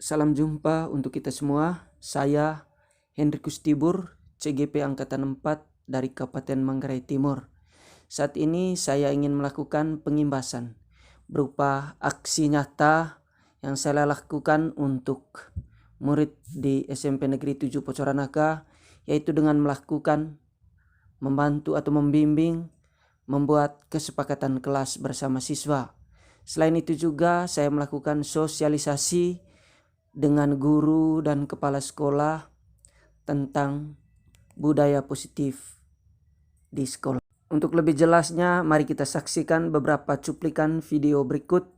salam jumpa untuk kita semua. Saya Hendrikus Tibur, CGP Angkatan 4 dari Kabupaten Manggarai Timur. Saat ini saya ingin melakukan pengimbasan berupa aksi nyata yang saya lakukan untuk murid di SMP Negeri 7 Pocoranaka, yaitu dengan melakukan membantu atau membimbing membuat kesepakatan kelas bersama siswa. Selain itu juga saya melakukan sosialisasi dengan guru dan kepala sekolah tentang budaya positif di sekolah. Untuk lebih jelasnya, mari kita saksikan beberapa cuplikan video berikut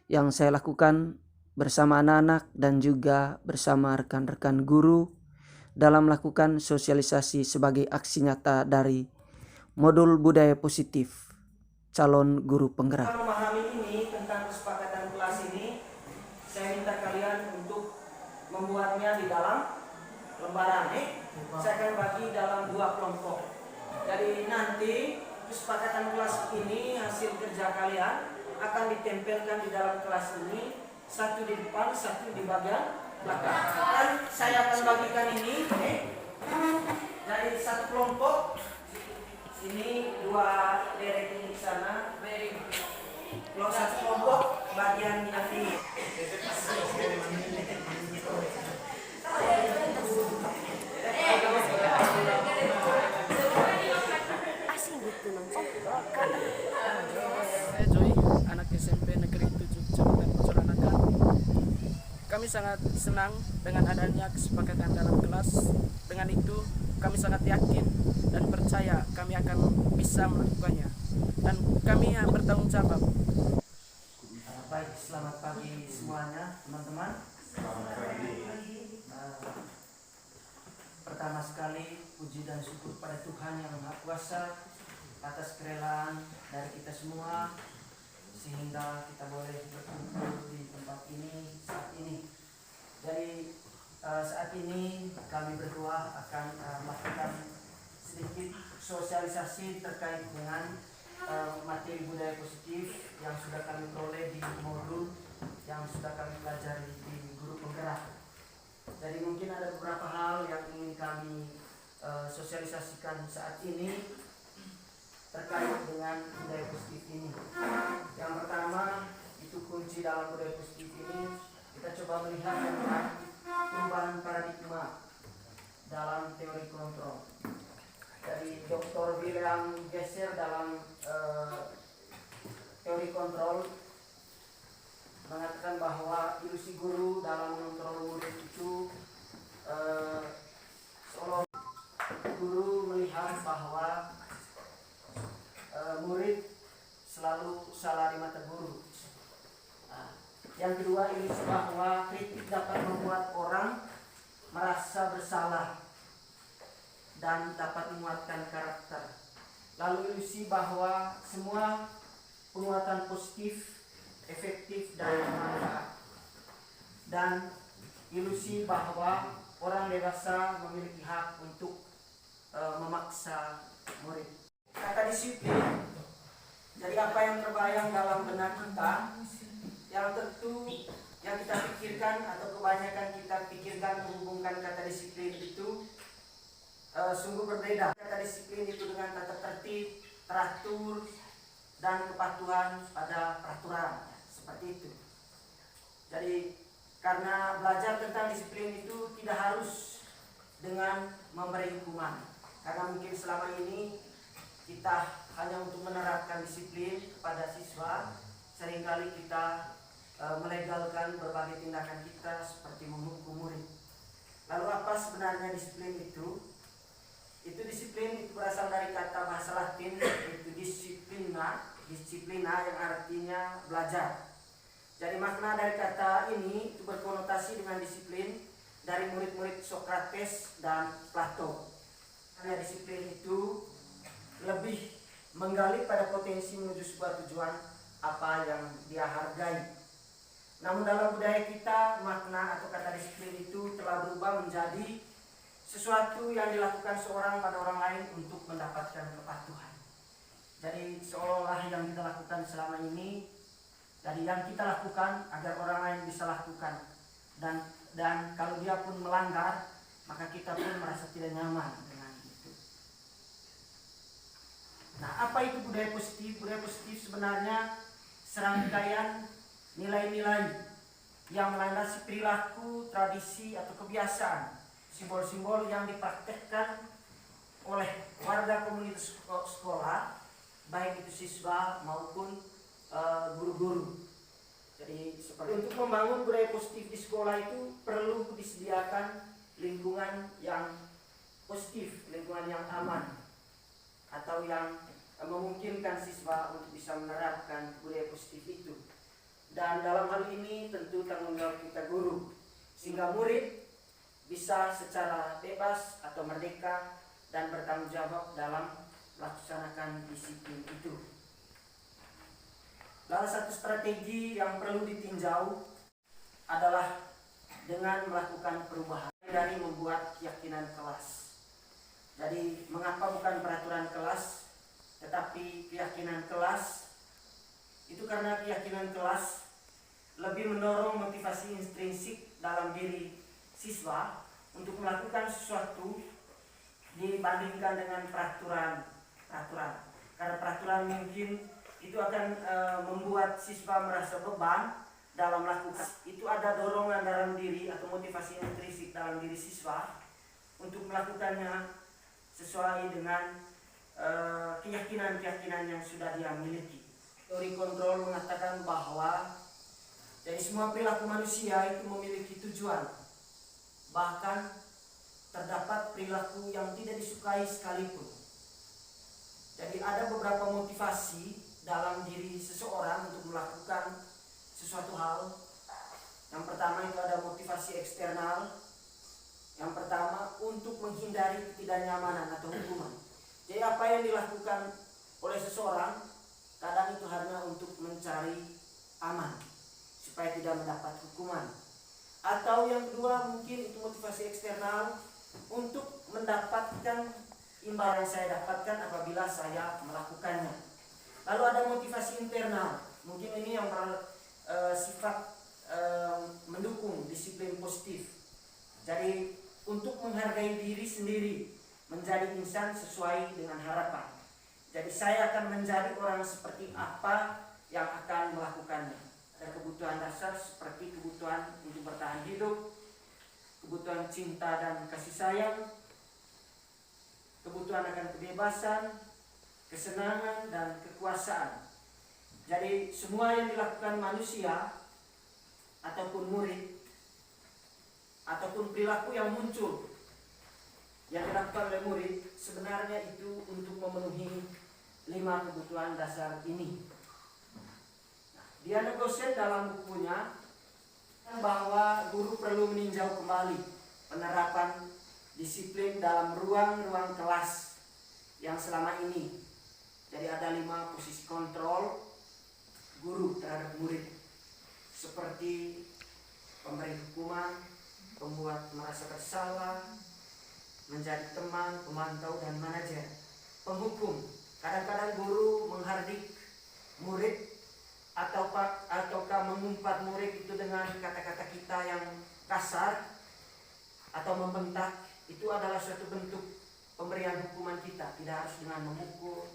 yang saya lakukan bersama anak-anak dan juga bersama rekan-rekan guru dalam melakukan sosialisasi sebagai aksi nyata dari modul budaya positif calon guru penggerak. Memahami ini tentang kesepakatan kelas ini, saya minta kalian untuk membuatnya di dalam lembaran. Saya akan bagi dalam 2 kelompok. Jadi nanti kesepakatan kelas ini, hasil kerja kalian akan ditempelkan di dalam kelas ini, satu di depan, satu di bagian belakang. Dan saya akan bagikan ini, jadi satu kelompok ini 2 derek ini di sana, kalau satu kelompok bagian yang ini. Saya Joy, anak SMP Negeri 7 Kecamatan Pocoranaka. Kami sangat senang dengan adanya kesepakatan dalam kelas. Dengan itu kami sangat yakin dan percaya kami akan bisa melakukannya. Dan kami bertanggung jawab. Baik, selamat pagi semuanya teman-teman. Pertama sekali puji dan syukur pada Tuhan yang Maha Kuasa atas kerelaan dari kita semua sehingga kita boleh berkumpul di tempat ini saat ini. Jadi saat ini kami berdua akan melakukan sedikit sosialisasi terkait dengan materi budaya positif yang sudah kami peroleh di modul yang sudah kami pelajari di guru penggerak. Jadi mungkin ada beberapa hal yang ingin kami sosialisasikan saat ini terkait dengan budaya positif ini. Yang pertama, itu kunci dalam budaya positif ini, kita coba melihat tentang perubahan paradigma dalam teori kontrol. Dari Dr. William Gesser dalam teori kontrol mengatakan bahwa ilusi guru dalam mengontrol murid itu seolah guru melihat bahwa murid selalu salah di mata guru. Yang kedua, ilusi bahwa kritik dapat membuat orang merasa bersalah dan dapat menguatkan karakter. Lalu ilusi bahwa semua penguatan positif efektif dan bermanfaat. Dan ilusi bahwa orang dewasa memiliki hak untuk memaksa murid. Kata disiplin, jadi apa yang terbayang dalam benak kita, yang tentu yang kita pikirkan atau kebanyakan kita pikirkan menghubungkan kata disiplin itu sungguh berbeda. Kata disiplin itu dengan tata tertib, teratur, dan kepatuhan pada peraturan, seperti itu. Jadi karena belajar tentang disiplin itu tidak harus dengan memberi hukuman, karena mungkin selama ini kita hanya untuk menerapkan disiplin kepada siswa, seringkali kita melegalkan berbagai tindakan kita seperti menghukum murid. Lalu apa sebenarnya disiplin itu? Disiplin itu berasal dari kata bahasa Latin, yaitu disiplina yang artinya belajar. Jadi makna dari kata ini itu berkonotasi dengan disiplin dari murid-murid Sokrates dan Plato. Karena disiplin itu lebih menggali pada potensi menuju sebuah tujuan apa yang dia hargai. Namun dalam budaya kita, makna atau kata disiplin itu telah berubah menjadi sesuatu yang dilakukan seorang pada orang lain untuk mendapatkan kepatuhan. Jadi seolah-olah yang kita lakukan selama ini, dari yang kita lakukan agar orang lain bisa lakukan. Dan dan kalau dia pun melanggar maka kita pun merasa tidak nyaman dengan itu. Nah, apa itu budaya positif? Budaya positif sebenarnya serangkaian nilai-nilai yang melandasi perilaku, tradisi atau kebiasaan, simbol-simbol yang dipraktekkan oleh warga komunitas sekolah, baik itu siswa maupun guru-guru. Jadi seperti untuk membangun budaya positif di sekolah itu perlu disediakan lingkungan yang positif, lingkungan yang aman, atau yang memungkinkan siswa untuk bisa menerapkan budaya positif itu. Dan dalam hal ini tentu tanggung jawab kita guru, sehingga murid bisa secara bebas atau merdeka dan bertanggung jawab dalam melaksanakan disiplin itu. Salah satu strategi yang perlu ditinjau adalah dengan melakukan perubahan dari membuat keyakinan kelas. Jadi mengapa bukan peraturan kelas tetapi keyakinan kelas? Itu karena keyakinan kelas lebih mendorong motivasi intrinsik dalam diri siswa untuk melakukan sesuatu dibandingkan dengan peraturan. Karena peraturan mungkin itu akan membuat siswa merasa beban dalam melakukan. Itu ada dorongan dalam diri atau motivasi intrinsik dalam diri siswa untuk melakukannya sesuai dengan keyakinan-keyakinan yang sudah dia miliki. Teori kontrol mengatakan bahwa jadi semua perilaku manusia itu memiliki tujuan. Bahkan terdapat perilaku yang tidak disukai sekalipun. Jadi ada beberapa motivasi dalam diri seseorang untuk melakukan sesuatu hal. Yang pertama itu ada motivasi eksternal. Yang pertama untuk menghindari ketidaknyamanan atau hukuman. Jadi apa yang dilakukan oleh seseorang kadang itu hanya untuk mencari aman supaya tidak mendapat hukuman. Atau yang kedua mungkin itu motivasi eksternal untuk mendapatkan imbalan yang saya dapatkan apabila saya melakukannya. Lalu ada motivasi internal, mungkin ini yang bersifat mendukung disiplin positif. Jadi untuk menghargai diri sendiri, menjadi insan sesuai dengan harapan. Jadi saya akan menjadi orang seperti apa yang akan melakukannya. Ada kebutuhan dasar seperti kebutuhan untuk bertahan hidup, kebutuhan cinta dan kasih sayang, kebutuhan akan kebebasan, kesenangan dan kekuasaan. Jadi semua yang dilakukan manusia ataupun murid ataupun perilaku yang muncul yang dilakukan oleh murid sebenarnya itu untuk memenuhi 5 kebutuhan dasar ini. Diana Gosen dalam bukunya bahwa guru perlu meninjau kembali penerapan disiplin dalam ruang-ruang kelas yang selama ini. Jadi ada 5 posisi kontrol guru terhadap murid, seperti pemberi hukuman, pembuat merasa bersalah, menjadi teman, pemantau, dan manajer. Penghukum, kadang-kadang guru menghardik murid ataukah mengumpat murid itu dengan kata-kata kita yang kasar atau membentak. Itu adalah suatu bentuk pemberian hukuman kita, tidak harus dengan memukul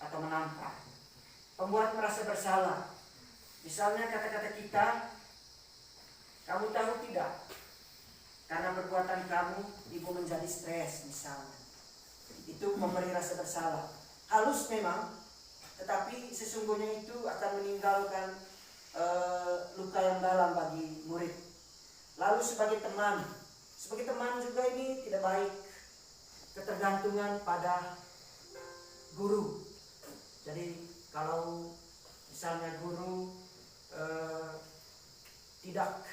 atau menampar. Pembuat merasa bersalah, misalnya kata-kata kita, kamu tahu tidak, karena perbuatan kamu ibu menjadi stres misalnya. Itu memberi rasa bersalah. Halus memang, tetapi sesungguhnya itu akan meninggalkan luka yang dalam bagi murid. Lalu sebagai teman juga ini tidak baik, ketergantungan pada guru. Jadi kalau misalnya guru tidak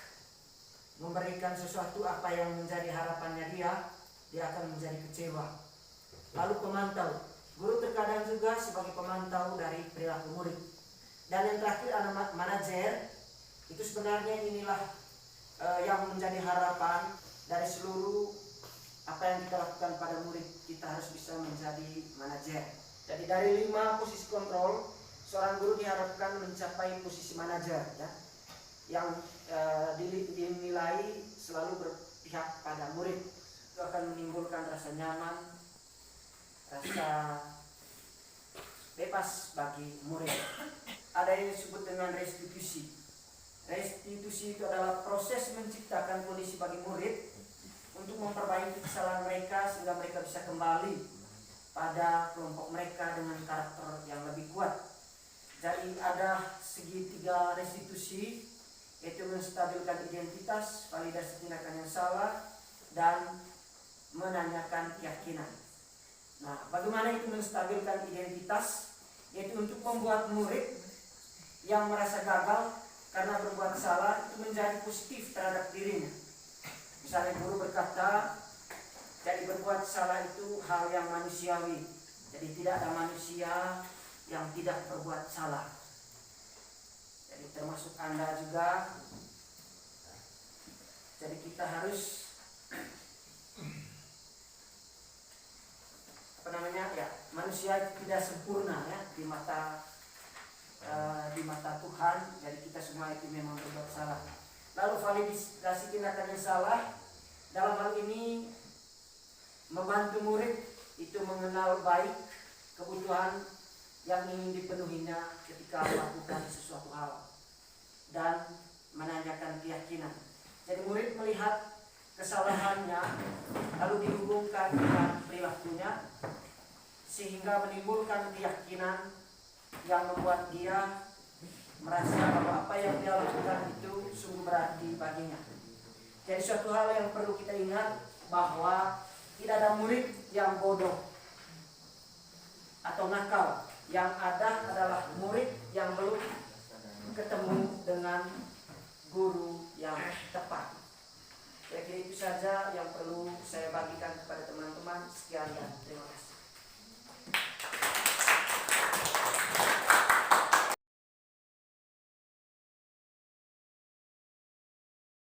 memberikan sesuatu apa yang menjadi harapannya dia akan menjadi kecewa. Lalu pemantau, guru terkadang juga sebagai pemantau dari perilaku murid. Dan yang terakhir ada manajer. Itu sebenarnya inilah yang menjadi harapan dari seluruh apa yang kita lakukan pada murid. Kita harus bisa menjadi manajer. Jadi dari 5 posisi kontrol, seorang guru diharapkan mencapai posisi manajer, ya. yang dinilai selalu berpihak pada murid. Itu akan menimbulkan rasa nyaman, rasa bebas bagi murid. Ada yang disebut dengan restitusi. Restitusi itu adalah proses menciptakan kondisi bagi murid untuk memperbaiki kesalahan mereka sehingga mereka bisa kembali pada kelompok mereka dengan karakter yang lebih kuat. Jadi ada segitiga restitusi, yaitu menstabilkan identitas, validasi tindakan yang salah, dan menanyakan keyakinan. Nah, bagaimana itu menstabilkan identitas? Yaitu untuk membuat murid yang merasa gagal karena berbuat salah itu menjadi positif terhadap dirinya. Misalnya guru berkata, jadi berbuat salah itu hal yang manusiawi. Jadi tidak ada manusia yang tidak berbuat salah. Jadi termasuk Anda juga. Jadi kita harus manusia tidak sempurna ya di mata Tuhan. Jadi kita semua itu memang berbuat salah. Lalu validasi tindakan yang salah dalam hal ini membantu murid itu mengenal baik kebutuhan yang ingin dipenuhinya ketika melakukan sesuatu hal dan menanyakan keyakinan. Jadi murid melihat kesalahannya lalu dihubungkan dengan perilakunya sehingga menimbulkan keyakinan yang membuat dia merasa bahwa apa yang dia lakukan itu sungguh berarti baginya. Jadi suatu hal yang perlu kita ingat bahwa tidak ada murid yang bodoh atau nakal. Yang ada adalah